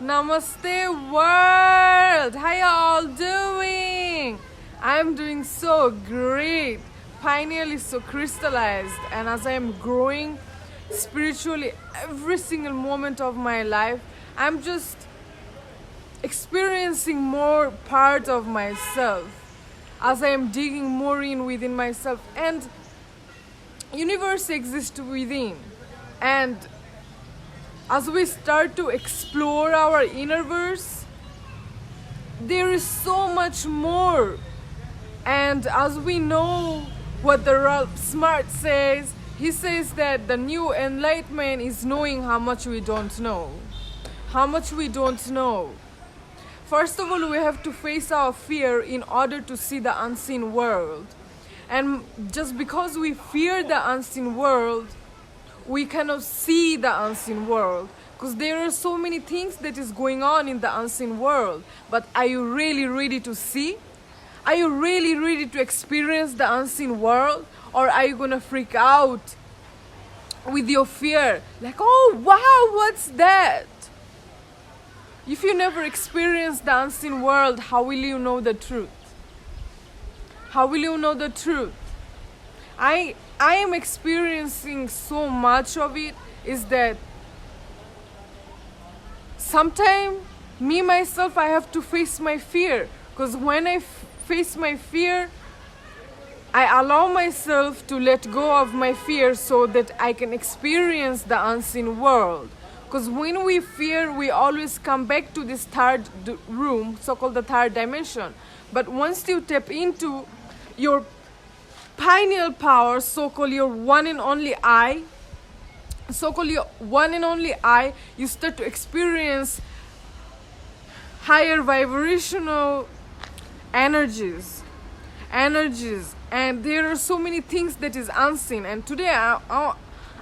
Namaste world! How you all doing? I'm doing so great. Pineal is so crystallized, and as I am growing spiritually every single moment of my life, I'm just experiencing more part of myself as I am digging more in within myself, and universe exists within. And as we start to explore our inner verse, there is so much more. And as we know what the Ralph Smart says, he says that the new enlightenment is knowing how much we don't know. How much we don't know. First of all, we have to face our fear in order to see the unseen world. And just because we fear the unseen world, we cannot see the unseen world, because there are so many things that is going on in the unseen world. But are you really ready to see? Are you really ready to experience the unseen world? Or are you gonna freak out with your fear, like, oh wow, what's that? If you never experience the unseen world, how will you know the truth? How will you know the truth? I am experiencing so much of it, is that sometimes me myself, I have to face my fear, because when I face my fear, I allow myself to let go of my fear so that I can experience the unseen world. Because when we fear, we always come back to this third room, so-called the third dimension. But once you tap into your pineal power, so-called your one and only I, you start to experience higher vibrational energies, and there are so many things that is unseen. And today I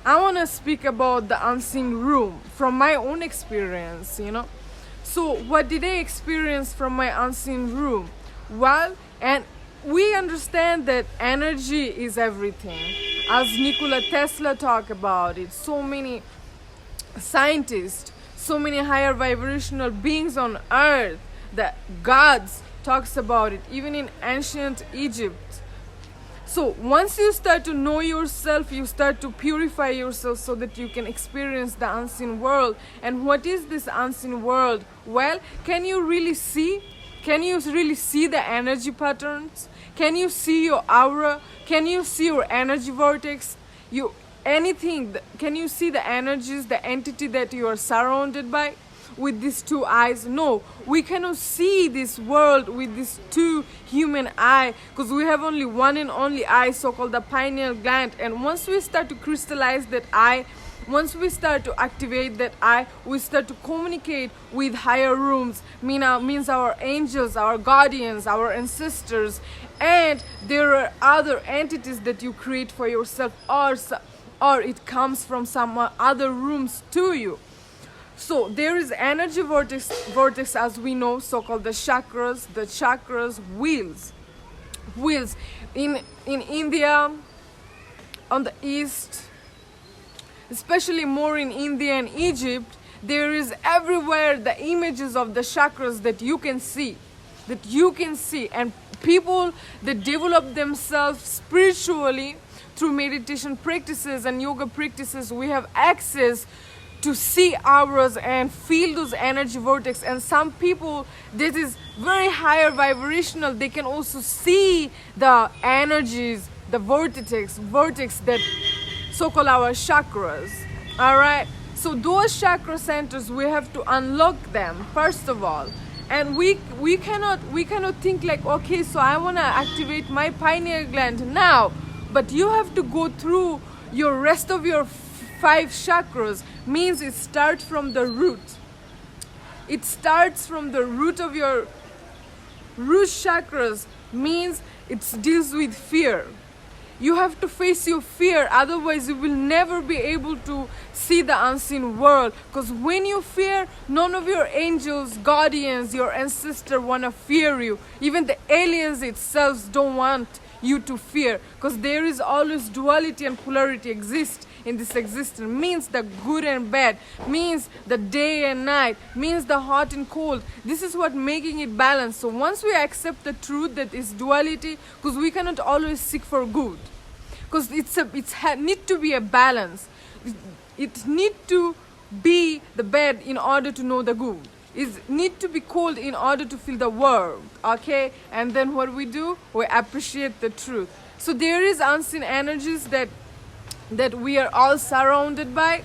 want to speak about the unseen room from my own experience, So what did I experience from my unseen room? Well, and we understand that energy is everything. As Nikola Tesla talked about it, so many scientists, so many higher vibrational beings on earth, the gods talks about it, even in ancient Egypt. So once you start to know yourself, you start to purify yourself so that you can experience the unseen world. And what is this unseen world? Well, can you really see? Can you really see the energy patterns? Can you see your aura? Can you see your energy vortex? Can you see the energies, the entity that you are surrounded by with these two eyes? No, we cannot see this world with these two human eyes, because we have only one and only eye, so-called the pineal gland. And once we start to crystallize that eye, once we start to activate that eye, we start to communicate with higher rooms, means our angels, our guardians, our ancestors. And there are other entities that you create for yourself, or it comes from some other rooms to you. So there is energy vortex as we know, so-called the chakras, wheels. In India, on the east, especially more in India and Egypt, there is everywhere the images of the chakras that you can see. And people that develop themselves spiritually through meditation practices and yoga practices, we have access to see auras and feel those energy vortex. And some people that is very higher vibrational, they can also see the energies, the vortex that so-called our chakras. All right, so those chakra centers, we have to unlock them first of all. And we cannot think like, okay, so I want to activate my pineal gland now, but you have to go through your rest of your 5 chakras. Means it starts from the root. It starts from the root of your root chakras, means it deals with fear. You have to face your fear, otherwise you will never be able to see the unseen world. Because when you fear, none of your angels, guardians, your ancestors want to fear you. Even the aliens itself don't want you to fear, because there is always duality and polarity exist in this existence, means the good and bad, means the day and night, means the hot and cold. This is what making it balanced. So once we accept the truth that is duality, because we cannot always seek for good, because need to be a balance. It need to be the bad in order to know the good. It need to be cold in order to feel the warmth. Okay, and then what we do, we appreciate the truth. So there is unseen energies that we are all surrounded by,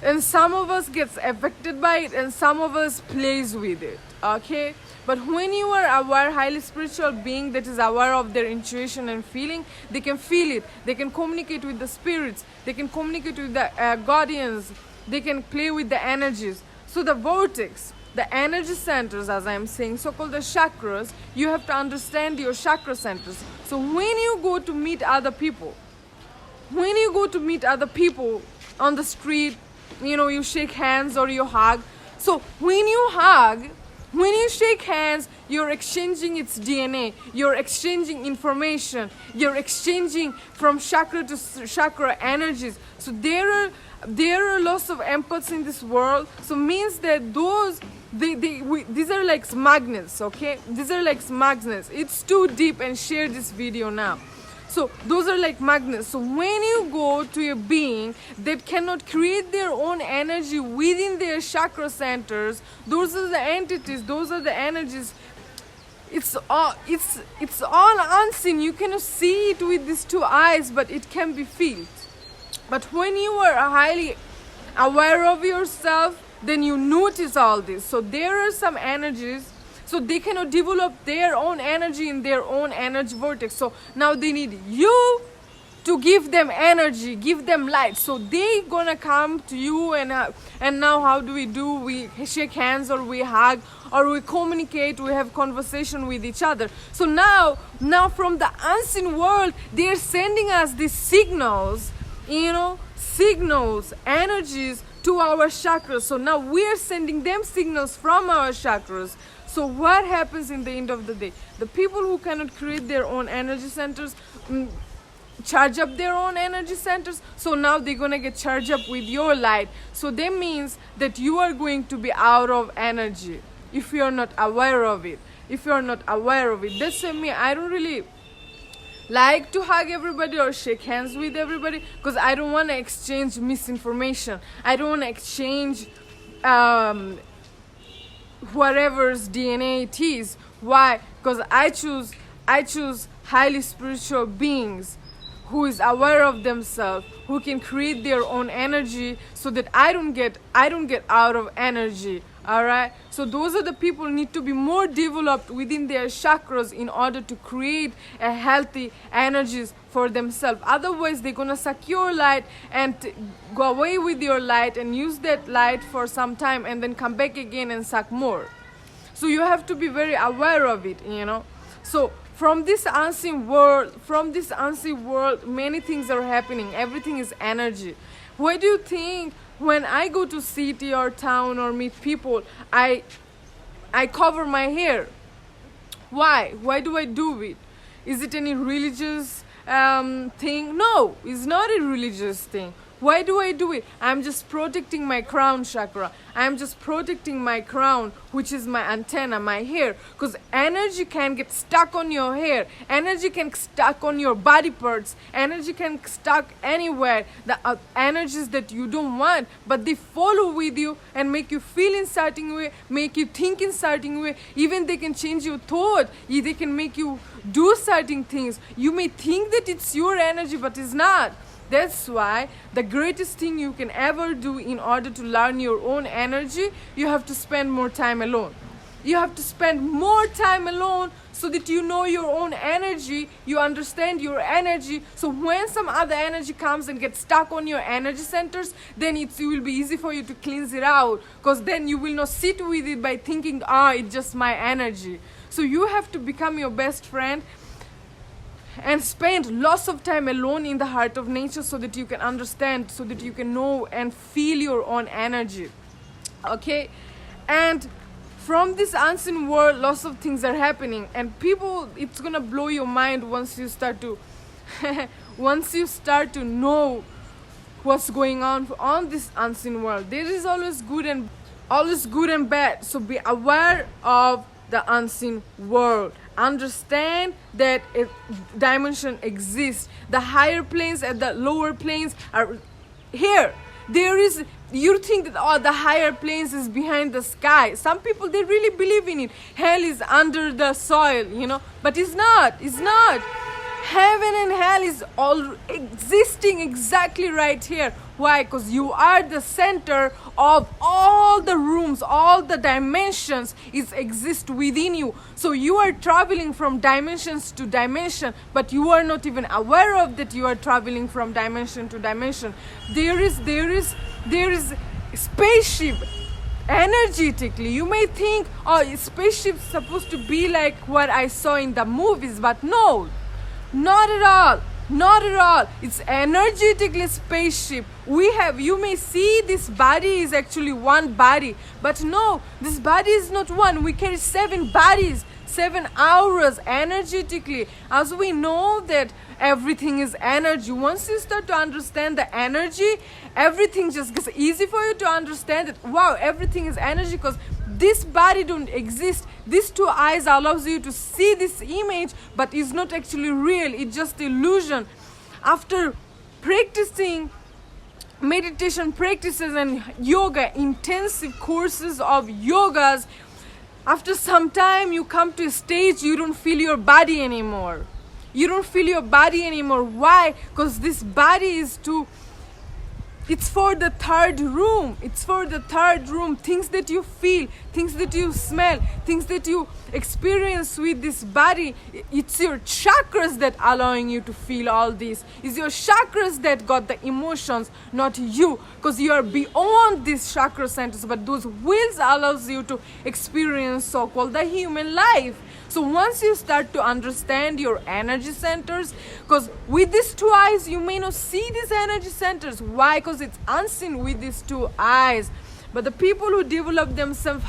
and some of us gets affected by it, and some of us plays with it. Okay, but when you are aware, highly spiritual being that is aware of their intuition and feeling, they can feel it, they can communicate with the spirits, they can communicate with the guardians, they can play with the energies. So the vortex, the energy centers, as I am saying, so-called the chakras, you have to understand your chakra centers. So when you go to meet other people, on the street, you shake hands or you hug. So when you hug, when you shake hands, you're exchanging its DNA, you're exchanging information, you're exchanging from chakra to chakra energies. So there are lots of empaths in this world. So means that these are like magnets, okay? These are like magnets. It's too deep and share this video now. So those are like magnets. So when you go to a being that cannot create their own energy within their chakra centers, those are the entities, those are the energies. It's all unseen. You cannot see it with these two eyes, but it can be felt. But when you are highly aware of yourself, then you notice all this. So there are some energies, so they cannot develop their own energy in their own energy vortex. So now they need you to give them energy, give them light. So they gonna come to you, and now how do? We shake hands, or we hug, or we communicate, we have conversation with each other. So now from the unseen world, they are sending us these signals, energies to our chakras. So now we are sending them signals from our chakras. So what happens in the end of the day? The people who cannot create their own energy centers, charge up their own energy centers. So now they're gonna get charged up with your light. So that means that you are going to be out of energy if you are not aware of it. That's why I don't really like to hug everybody or shake hands with everybody, because I don't want to exchange misinformation. I don't want to exchange whatever's DNA it is. Why? Because I choose highly spiritual beings who is aware of themselves, who can create their own energy, so that I don't get out of energy. All right, so those are the people need to be more developed within their chakras in order to create a healthy energies for themselves. Otherwise, they're gonna suck your light and go away with your light and use that light for some time, and then come back again and suck more. So you have to be very aware of it. So from this unseen world, many things are happening. Everything is energy. Why do you think when I go to city or town or meet people, I cover my hair? Why? Why do I do it? Is it any religious thing? No, it's not a religious thing. Why do I do it? I'm just protecting my crown chakra. I'm just protecting my crown, which is my antenna, my hair. Because energy can get stuck on your hair. Energy can stuck on your body parts. Energy can stuck anywhere. The energies that you don't want, but they follow with you and make you feel in certain way, make you think in certain way. Even they can change your thought. They can make you do certain things. You may think that it's your energy, but it's not. That's why the greatest thing you can ever do in order to learn your own energy, you have to spend more time alone. You have to spend more time alone so that you know your own energy, you understand your energy. So when some other energy comes and gets stuck on your energy centers, then it will be easy for you to cleanse it out, because then you will not sit with it by thinking, it's just my energy. So you have to become your best friend and spend lots of time alone in the heart of nature, so that you can understand, so that you can know and feel your own energy. Okay, and from this unseen world, lots of things are happening, and people, it's gonna blow your mind once you start to know what's going on this unseen world. There is always good and bad. So be aware of the unseen world. Understand that a dimension exists. The higher planes and the lower planes are here. You think that the higher planes is behind the sky. Some people, they really believe in it. Hell is under the soil, but it's not. Heaven and hell is all existing exactly right here. Why? Because you are the center of all the rooms, all the dimensions exist within you. So you are traveling from dimensions to dimension, but you are not even aware of that you are traveling from dimension to dimension. There is spaceship. Energetically, you may think, spaceship's supposed to be like what I saw in the movies, but no. Not at all. It's energetically spaceship. You may see this body is actually one body, but no, this body is not one. We carry 7 bodies, 7 auras energetically. As we know that everything is energy. Once you start to understand the energy, everything just gets easy for you to understand that, wow, everything is energy, because this body don't exist. These 2 eyes allows you to see this image, but it's not actually real. It's just illusion. After practicing meditation practices and yoga, intensive courses of yogas, after some time you come to a stage you don't feel your body anymore. Why? Because this body is it's for the third room. Things that you feel, things that you smell, things that you experience with this body, it's your chakras that allowing you to feel all this. It's your chakras that got the emotions, not you, because you are beyond these chakra centers, but those wheels allows you to experience so-called the human life. So once you start to understand your energy centers, because with these 2 eyes you may not see these energy centers. Why? Because it's unseen with these 2 eyes. But the people who develop themselves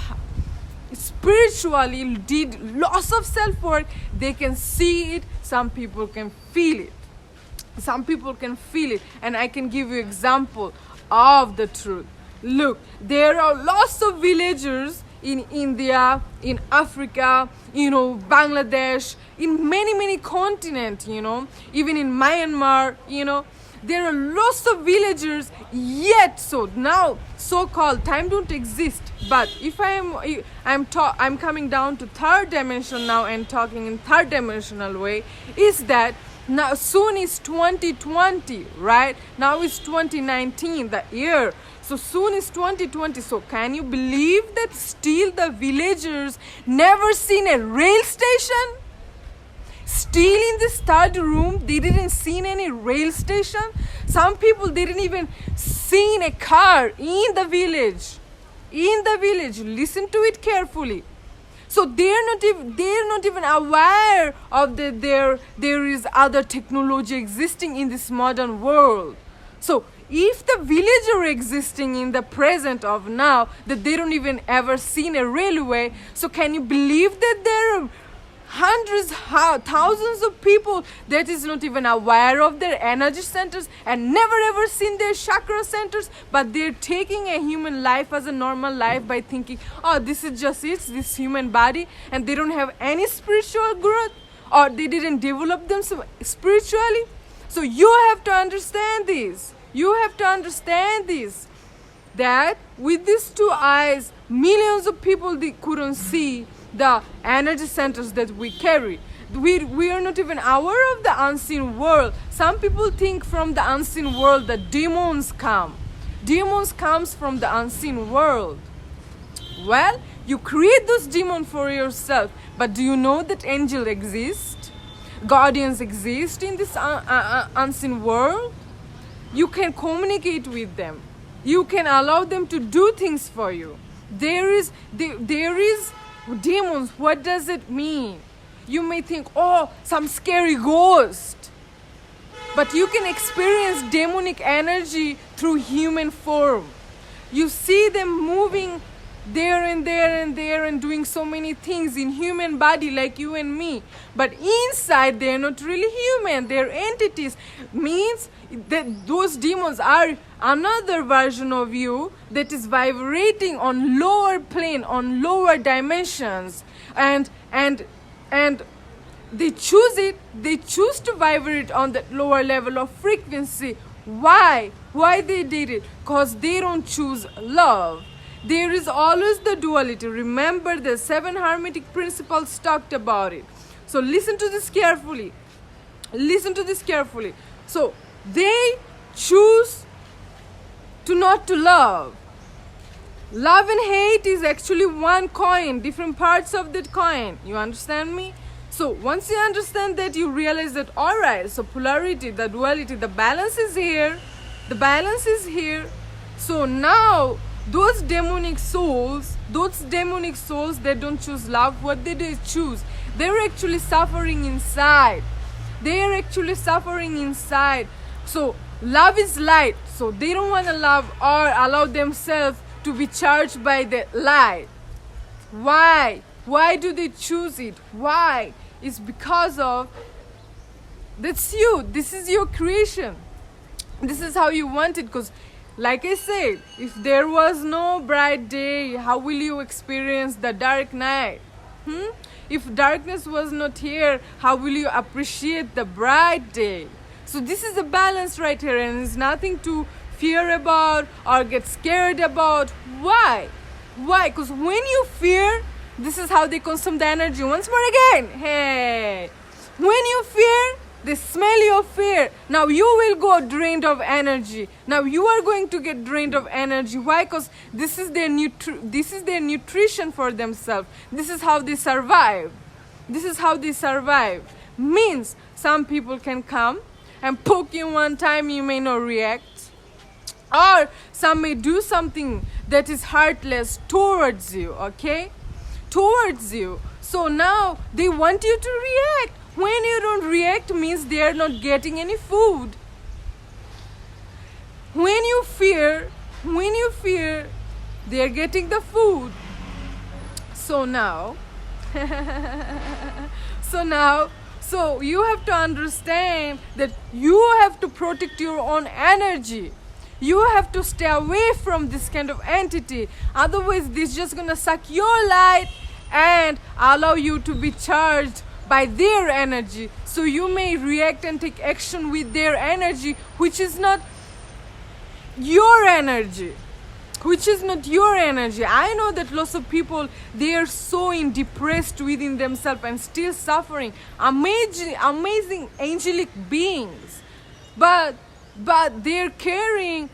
spiritually, did lots of self-work, they can see it. Some people can feel it. And I can give you example of the truth. Look, there are lots of villagers in India, in Africa, Bangladesh, in many continents, even in Myanmar, there are lots of villagers, yet so now so-called time don't exist. But if I'm coming down to third dimension now and talking in third dimensional way, is that now soon is 2020, right? Now is 2019, the year. So soon is 2020. So can you believe that still the villagers never seen a rail station? Still in this third room, they didn't see any rail station. Some people didn't even seen a car in the village. Listen to it carefully. So they're not even aware of that there is other technology existing in this modern world. So if the villager existing in the present of now, that they don't even ever seen a railway, so can you believe that there are hundreds, thousands of people that is not even aware of their energy centers and never ever seen their chakra centers, but they're taking a human life as a normal life by thinking, this is just this human body, and they don't have any spiritual growth, or they didn't develop themselves spiritually. So you have to understand this. That with these 2 eyes, millions of people, they couldn't see the energy centers that we carry. We are not even aware of the unseen world. Some people think from the unseen world that demons come. Demons comes from the unseen world. Well, you create those demons for yourself. But do you know that angels exist? Guardians exist in this unseen world? You can communicate with them. You can allow them to do things for you. There is demons. What does it mean? You may think, some scary ghost. But you can experience demonic energy through human form. You see them moving there and there and there and doing so many things in human body like you and me, but inside they're not really human, they're entities. Means that those demons are another version of you that is vibrating on lower plane, on lower dimensions, and they choose to vibrate on that lower level of frequency. Why they did it? Because they don't choose love. There is always the duality. Remember, the 7 hermetic principles talked about it. So listen to this carefully. So they choose to not to love. Love and hate is actually one coin, different parts of that coin. You understand me? So once you understand that, you realize that, alright, so polarity, the duality, the balance is here. So now those demonic souls, they don't choose love. What they do choose? They're actually suffering inside. So love is light. So they don't want to love or allow themselves to be charged by the light. Why? Why do they choose it? Why? It's because of, that's you. This is your creation. This is how you want it. Because like I said, if there was no bright day, how will you experience the dark night? If darkness was not here, how will you appreciate the bright day? So this is a balance right here, and it's nothing to fear about or get scared about. Why? Because when you fear, this is how they consume the energy. Once more again, hey, when you fear, they smell your fear. Now you will go drained of energy. Now you are going to get drained of energy. Why? Because this is their nutrition for themselves. This is how they survive. Means some people can come and poke you one time, you may not react. Or some may do something that is heartless towards you, okay? So now they want you to react. When you don't react means they are not getting any food. When you fear, they are getting the food. So you have to understand that you have to protect your own energy. You have to stay away from this kind of entity. Otherwise, this is just gonna suck your light and allow you to be charged by their energy. So you may react and take action with their energy, which is not your energy. I know that lots of people, they are so depressed within themselves and still suffering. Amazing angelic beings. But they're carrying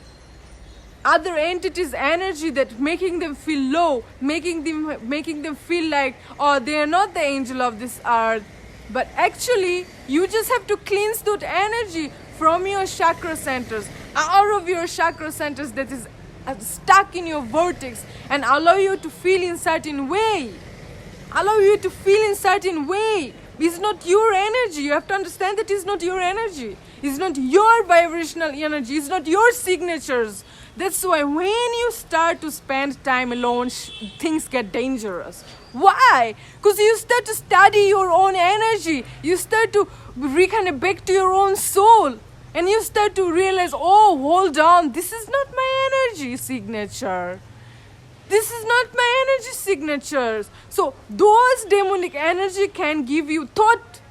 other entities' energy that making them feel low, making them feel like, oh, they are not the angel of this earth. But actually, you just have to cleanse that energy from your chakra centers, out of your chakra centers that is stuck in your vortex, and allow you to feel in certain way. It's not your energy. You have to understand that it's not your energy. It's not your vibrational energy. It's not your signatures. That's why when you start to spend time alone, things get dangerous. Why? Because you start to study your own energy. You start to reconnect back to your own soul. And you start to realize, oh, hold on, this is not my energy signature. So those demonic energy can give you thought,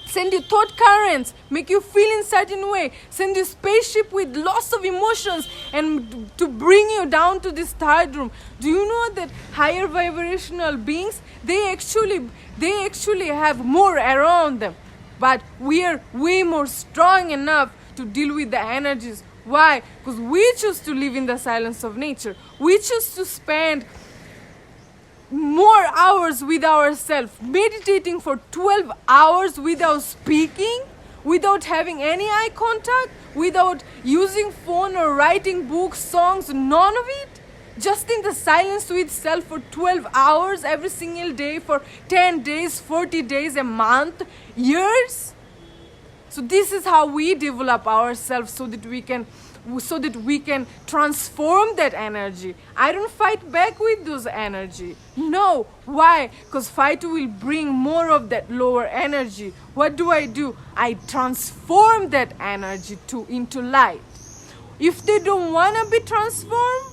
send you thought currents, make you feel in certain way, send you spaceship with lots of emotions, and to bring you down to this third room. Do you know that higher vibrational beings, they actually have more around them, but we are way more strong enough to deal with the energies. Why? Because we choose to live in the silence of nature. We choose to spend more hours with ourselves, meditating for 12 hours without speaking, without having any eye contact, without using phone or writing books, songs, none of it. Just in the silence with self for 12 hours every single day for 10 days, 40 days, a month, years. So this is how we develop ourselves, so that we can so that we can transform that energy. I don't fight back with those energy. No. Why? Because fight will bring more of that lower energy. What do? I transform that energy into light. If they don't want to be transformed,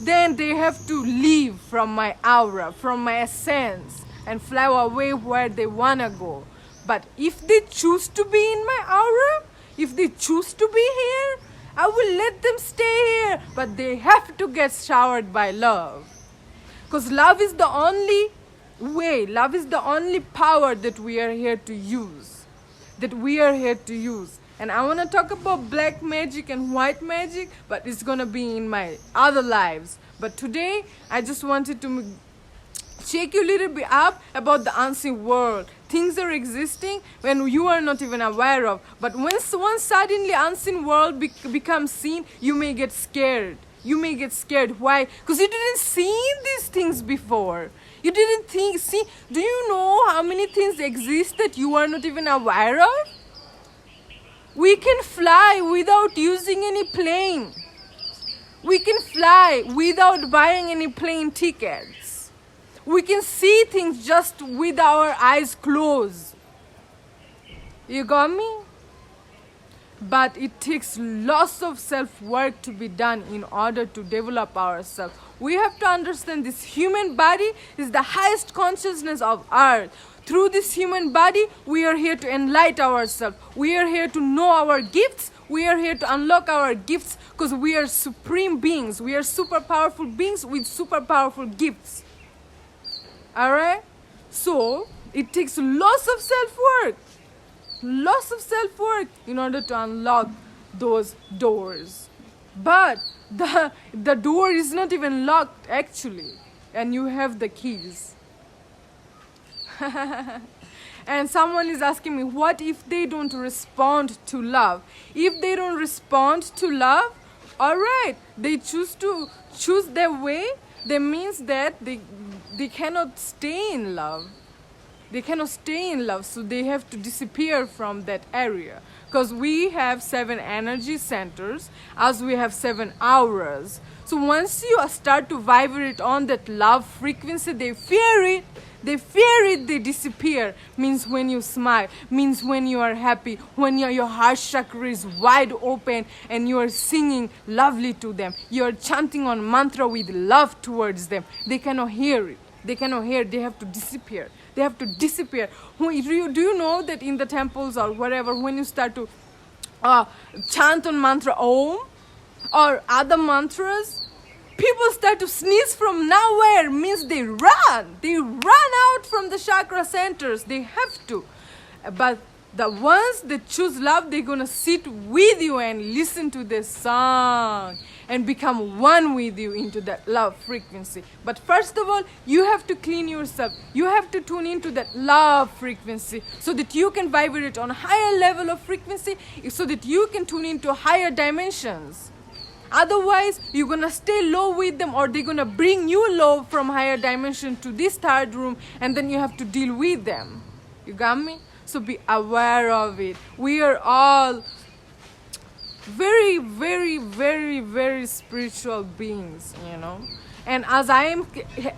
then they have to leave from my aura, from my essence, and fly away where they want to go. But if they choose to be in my aura, if they choose to be here, I will let them stay here. But they have to get showered by love. Because love is the only way, love is the only power that we are here to use. And I want to talk about black magic and white magic, but it's going to be in my other lives. But today, I just wanted to shake you a little bit up about the unseen world. Things are existing when you are not even aware of. But once suddenly unseen world becomes seen, you may get scared. Why? Because you didn't see these things before. You didn't see. Do you know how many things exist that you are not even aware of? We can fly without using any plane. We can fly without buying any plane tickets. We can see things just with our eyes closed. You got me? But it takes lots of self-work to be done in order to develop ourselves. We have to understand this human body is the highest consciousness of earth. Through this human body, we are here to enlighten ourselves. We are here to know our gifts. We are here to unlock our gifts because we are supreme beings. We are super powerful beings with super powerful gifts. Alright? So, it takes lots of self-work. In order to unlock those doors. But the door is not even locked actually. And you have the keys. And someone is asking me, what if they don't respond to love? If they don't respond to love, alright, they choose their way, that means that they cannot stay in love. So they have to disappear from that area. Because we have 7 energy centers, as we have 7 auras. So once you start to vibrate on that love frequency, they fear it, they disappear. Means when you smile, means when you are happy, when your heart chakra is wide open and you are singing lovely to them. You are chanting on mantra with love towards them. They cannot hear it. They have to disappear. Do you know that in the temples or wherever, when you start to chant on mantra Om or other mantras, people start to sneeze from nowhere. Means they run out from the chakra centers. They have to. But the ones that choose love, they're gonna sit with you and listen to this song and become one with you into that love frequency. But first of all, you have to clean yourself. You have to tune into that love frequency so that you can vibrate on a higher level of frequency, so that you can tune into higher dimensions. Otherwise, you're gonna stay low with them, or they're gonna bring you low from higher dimension to this third room, and then you have to deal with them. You got me? So be aware of it. We are all very, very, very, very spiritual beings, you know. And as I am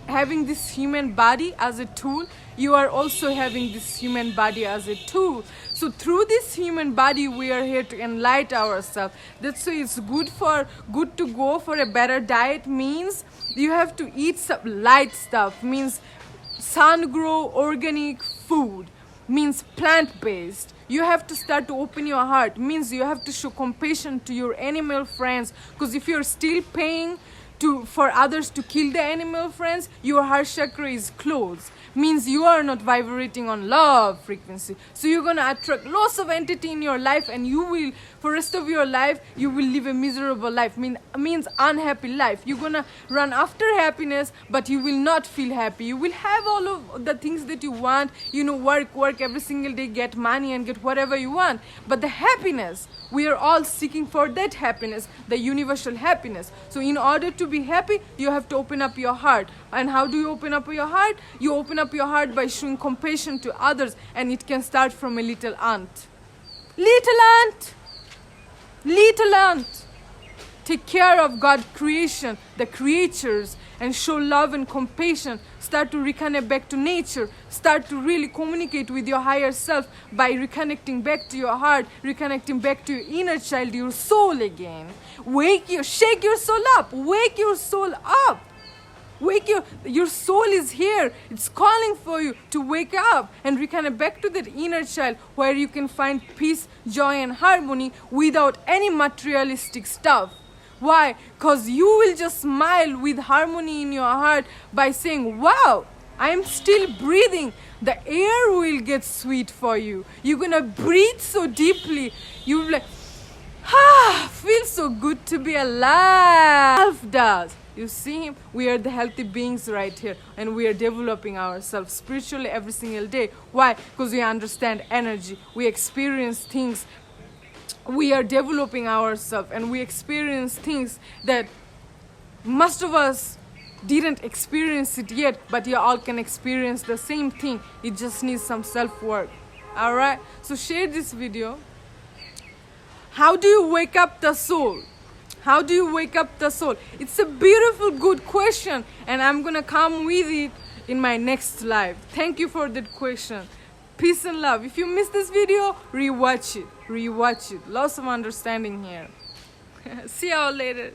having this human body as a tool, you are also having this human body as a tool. So through this human body, we are here to enlighten ourselves. That's why it's good to go for a better diet. Means you have to eat some light stuff. Means sun-grown organic food. Means plant-based. You have to start to open your heart. Means you have to show compassion to your animal friends. Because if you're still paying for others to kill the animal friends, your heart chakra is closed. Means you are not vibrating on love frequency. So you're gonna attract lots of entity in your life, and you will, for rest of your life, you will live a miserable life. Means unhappy life. You're gonna run after happiness, but you will not feel happy. You will have all of the things that you want, work every single day, get money and get whatever you want. But the happiness, we are all seeking for that happiness, the universal happiness. So in order to be happy, you have to open up your heart. And how do you open up your heart? You open up your heart by showing compassion to others, and it can start from a little ant. Little ant! take care of God's creation, the creatures, and show love and compassion. Start to reconnect back to nature. Start to really communicate with your higher self by reconnecting back to your heart, reconnecting back to your inner child, your soul again. Shake your soul up. Wake your soul up. Your soul is here. It's calling for you to wake up and reconnect back to that inner child where you can find peace, joy, and harmony without any materialistic stuff. Why? Because you will just smile with harmony in your heart by saying, wow, I'm still breathing. The air will get sweet for you. You're gonna breathe so deeply. You'll be like, feels so good to be alive. Self does. You see, we are the healthy beings right here, and we are developing ourselves spiritually every single day. Why? Because we understand energy. We experience things. We are developing ourselves, and we experience things that most of us didn't experience it yet, but you all can experience the same thing. It just needs some self-work. All right? So share this video. How do you wake up the soul? How do you wake up the soul? It's a beautiful, good question, and I'm gonna come with it in my next live. Thank you for that question. Peace and love. If you missed this video, rewatch it. Lots of understanding here. See y'all later.